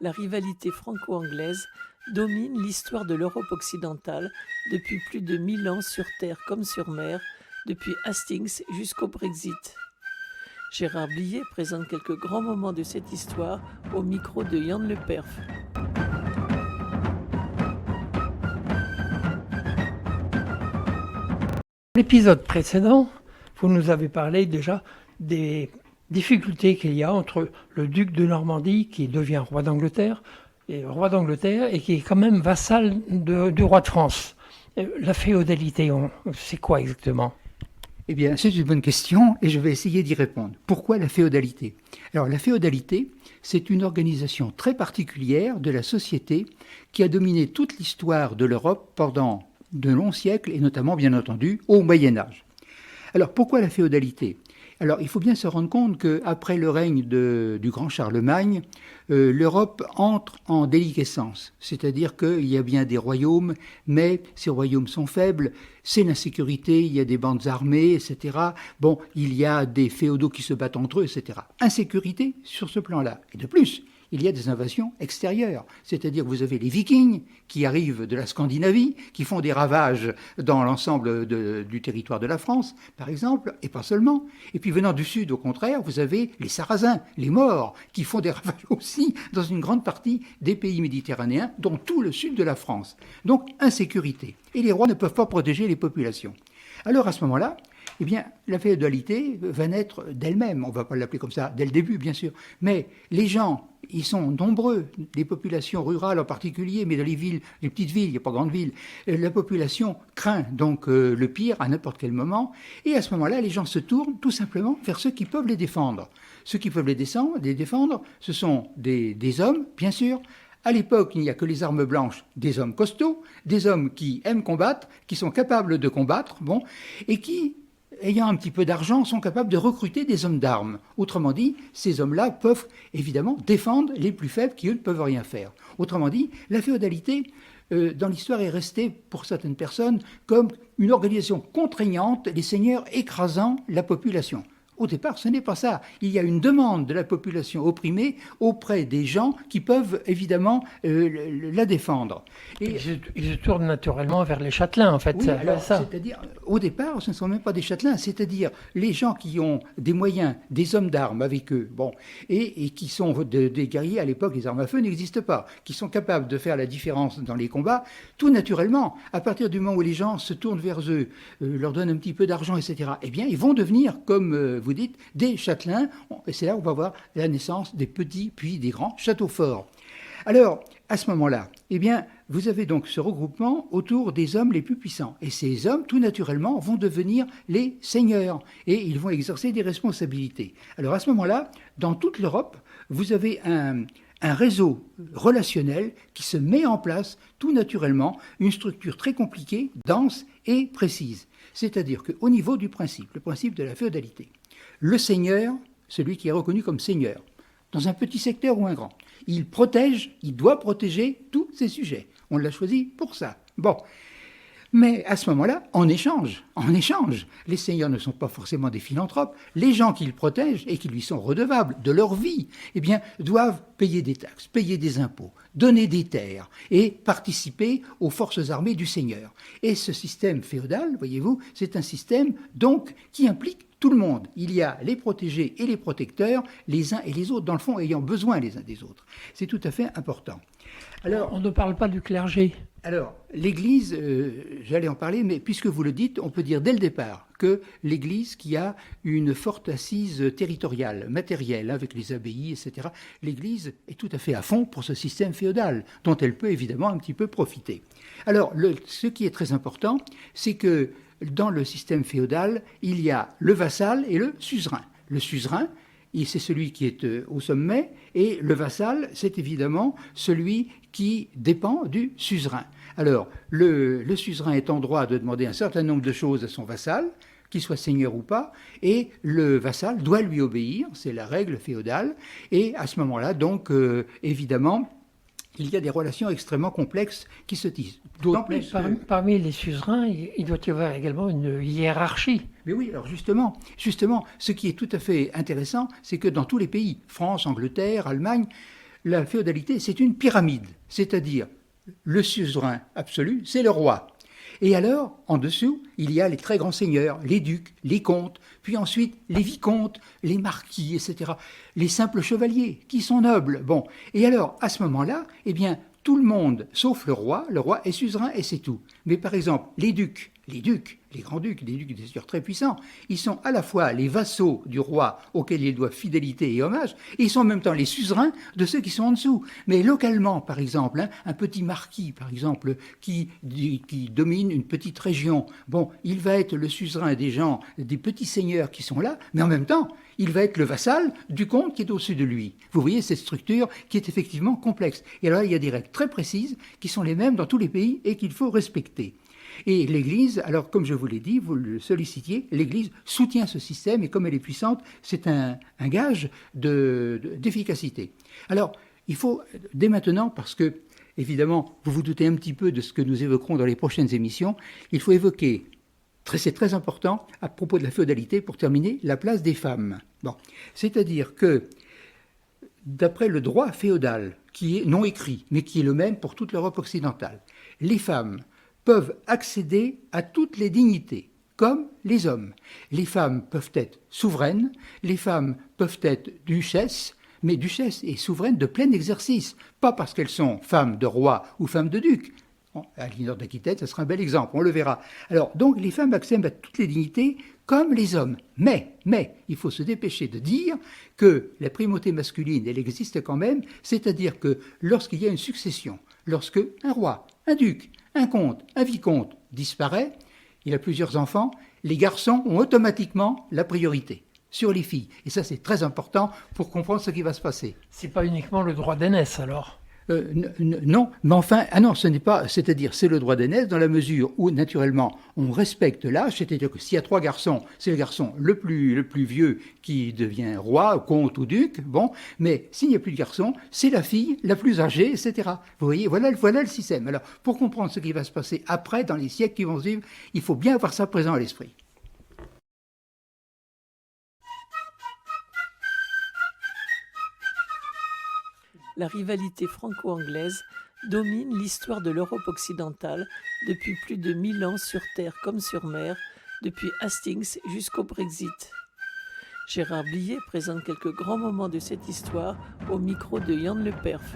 la rivalité franco-anglaise domine l'histoire de l'Europe occidentale depuis plus de 1000 ans sur terre comme sur mer, depuis Hastings jusqu'au Brexit. Gérard Blier présente quelques grands moments de cette histoire au micro de Yann Le Perf. L'épisode précédent, vous nous avez parlé déjà des difficultés qu'il y a entre le duc de Normandie, qui devient roi d'Angleterre, et qui est quand même vassal du roi de France. La féodalité, c'est quoi exactement ? Eh bien, c'est une bonne question et je vais essayer d'y répondre. Pourquoi la féodalité ? Alors, la féodalité, c'est une organisation très particulière de la société qui a dominé toute l'histoire de l'Europe pendant de longs siècles et notamment, bien entendu, au Moyen-Âge. Alors, pourquoi la féodalité ? Alors, il faut bien se rendre compte qu'après le règne du grand Charlemagne, l'Europe entre en déliquescence. C'est-à-dire qu'il y a bien des royaumes, mais ces royaumes sont faibles, c'est l'insécurité, il y a des bandes armées, etc. Bon, il y a des féodaux qui se battent entre eux, etc. Insécurité sur ce plan-là. Et de plus, il y a des invasions extérieures. C'est-à-dire que vous avez les Vikings qui arrivent de la Scandinavie, qui font des ravages dans l'ensemble du territoire de la France, par exemple, et pas seulement. Et puis venant du sud, au contraire, vous avez les Sarrasins, les Maures, qui font des ravages aussi dans une grande partie des pays méditerranéens, dont tout le sud de la France. Donc, insécurité. Et les rois ne peuvent pas protéger les populations. Alors, à ce moment-là, eh bien, la féodalité va naître d'elle-même. On ne va pas l'appeler comme ça dès le début, bien sûr. Mais les gens, ils sont nombreux, les populations rurales en particulier, mais dans les villes, les petites villes, il n'y a pas grande ville, la population craint donc le pire à n'importe quel moment. Et à ce moment-là, les gens se tournent tout simplement vers ceux qui peuvent les défendre. Ceux qui peuvent les défendre, ce sont des hommes, bien sûr. À l'époque, il n'y a que les armes blanches, des hommes costauds, des hommes qui aiment combattre, qui sont capables de combattre, bon, et qui, ayant un petit peu d'argent, sont capables de recruter des hommes d'armes. Autrement dit, ces hommes-là peuvent évidemment défendre les plus faibles qui, eux, ne peuvent rien faire. Autrement dit, la féodalité, dans l'histoire, est restée, pour certaines personnes, comme une organisation contraignante, les seigneurs écrasant la population. Au départ, ce n'est pas ça. Il y a une demande de la population opprimée auprès des gens qui peuvent évidemment la défendre. Et ils se tournent naturellement vers les châtelains, en fait. Oui, alors, c'est-à-dire, au départ, ce ne sont même pas des châtelains, c'est-à-dire les gens qui ont des moyens, des hommes d'armes avec eux, bon, et qui sont des guerriers. À l'époque, les armes à feu n'existent pas, qui sont capables de faire la différence dans les combats, tout naturellement. À partir du moment où les gens se tournent vers eux, leur donnent un petit peu d'argent, etc., eh bien, ils vont devenir, comme vous dites, des châtelains, et c'est là où on va voir la naissance des petits puis des grands châteaux forts. Alors, à ce moment-là, eh bien, vous avez donc ce regroupement autour des hommes les plus puissants. Et ces hommes, tout naturellement, vont devenir les seigneurs, et ils vont exercer des responsabilités. Alors, à ce moment-là, dans toute l'Europe, vous avez un réseau relationnel qui se met en place tout naturellement, une structure très compliquée, dense et précise. C'est-à-dire qu'au niveau du principe, le principe de la féodalité, le seigneur, celui qui est reconnu comme seigneur, dans un petit secteur ou un grand, il doit protéger tous ses sujets. On l'a choisi pour ça. Bon. Mais à ce moment-là, en échange, les seigneurs ne sont pas forcément des philanthropes, les gens qu'ils protègent et qui lui sont redevables de leur vie, eh bien, doivent payer des taxes, payer des impôts, donner des terres et participer aux forces armées du seigneur. Et ce système féodal, voyez-vous, c'est un système donc qui implique tout le monde. Il y a les protégés et les protecteurs, les uns et les autres, dans le fond, ayant besoin les uns des autres. C'est tout à fait important. Alors, on ne parle pas du clergé. Alors, l'Église, j'allais en parler, mais puisque vous le dites, on peut dire dès le départ que l'Église, qui a une forte assise territoriale, matérielle, avec les abbayes, etc., l'Église est tout à fait à fond pour ce système féodal, dont elle peut évidemment un petit peu profiter. Alors, ce qui est très important, c'est que dans le système féodal, il y a le vassal et le suzerain. Le suzerain, c'est celui qui est au sommet, et le vassal, c'est évidemment celui qui dépend du suzerain. Alors, le suzerain est en droit de demander un certain nombre de choses à son vassal, qu'il soit seigneur ou pas, et le vassal doit lui obéir, c'est la règle féodale, et à ce moment-là, donc, évidemment, il y a des relations extrêmement complexes qui se tissent. Parmi les suzerains, il doit y avoir également une hiérarchie. Mais oui, alors justement, ce qui est tout à fait intéressant, c'est que dans tous les pays, France, Angleterre, Allemagne, la féodalité, c'est une pyramide, c'est-à-dire le suzerain absolu, c'est le roi. Et alors, en dessous, il y a les très grands seigneurs, les ducs, les comtes, puis ensuite les vicomtes, les marquis, etc. Les simples chevaliers, qui sont nobles. Bon, et alors, à ce moment-là, eh bien, tout le monde, sauf le roi est suzerain et c'est tout. Mais par exemple, les grands-ducs, des ducs, des seigneurs très puissants, ils sont à la fois les vassaux du roi auxquels ils doivent fidélité et hommage, et ils sont en même temps les suzerains de ceux qui sont en dessous. Mais localement, par exemple, un petit marquis, par exemple, qui domine une petite région, bon, il va être le suzerain des gens, des petits seigneurs qui sont là, mais en même temps, il va être le vassal du comte qui est au-dessus de lui. Vous voyez cette structure qui est effectivement complexe. Et alors, il y a des règles très précises qui sont les mêmes dans tous les pays et qu'il faut respecter. Et l'Église, alors comme je vous l'ai dit, vous le sollicitiez, l'Église soutient ce système et comme elle est puissante, c'est un gage d'efficacité. Alors, il faut dès maintenant, parce que évidemment, vous vous doutez un petit peu de ce que nous évoquerons dans les prochaines émissions, il faut évoquer, c'est très important, à propos de la féodalité, pour terminer, la place des femmes. Bon, c'est-à-dire que, d'après le droit féodal, qui est non écrit, mais qui est le même pour toute l'Europe occidentale, les femmes peuvent accéder à toutes les dignités, comme les hommes. Les femmes peuvent être souveraines, les femmes peuvent être duchesses, mais duchesses et souveraines de plein exercice, pas parce qu'elles sont femmes de roi ou femmes de duc. Bon, Aliénor d'Aquitaine, ce sera un bel exemple, on le verra. Alors, donc, les femmes accèdent à toutes les dignités comme les hommes. Mais, il faut se dépêcher de dire que la primauté masculine, elle existe quand même, c'est-à-dire que lorsqu'il y a une succession, lorsque un roi, un duc, un comte, un vicomte disparaît, il a plusieurs enfants, les garçons ont automatiquement la priorité sur les filles. Et ça, c'est très important pour comprendre ce qui va se passer. C'est pas uniquement le droit d'aînesse, alors? Non, mais enfin, non, ce n'est pas, c'est-à-dire c'est le droit d'aînesse dans la mesure où naturellement on respecte l'âge, c'est-à-dire que s'il y a 3 garçons, c'est le garçon le plus vieux qui devient roi, comte ou duc, bon, mais s'il n'y a plus de garçons, c'est la fille la plus âgée, etc. Vous voyez, voilà le système. Alors, pour comprendre ce qui va se passer après, dans les siècles qui vont suivre, il faut bien avoir ça présent à l'esprit. La rivalité franco-anglaise domine l'histoire de l'Europe occidentale depuis plus de 1000 ans sur terre comme sur mer, depuis Hastings jusqu'au Brexit. Gérard Blier présente quelques grands moments de cette histoire au micro de Yann Le Perf.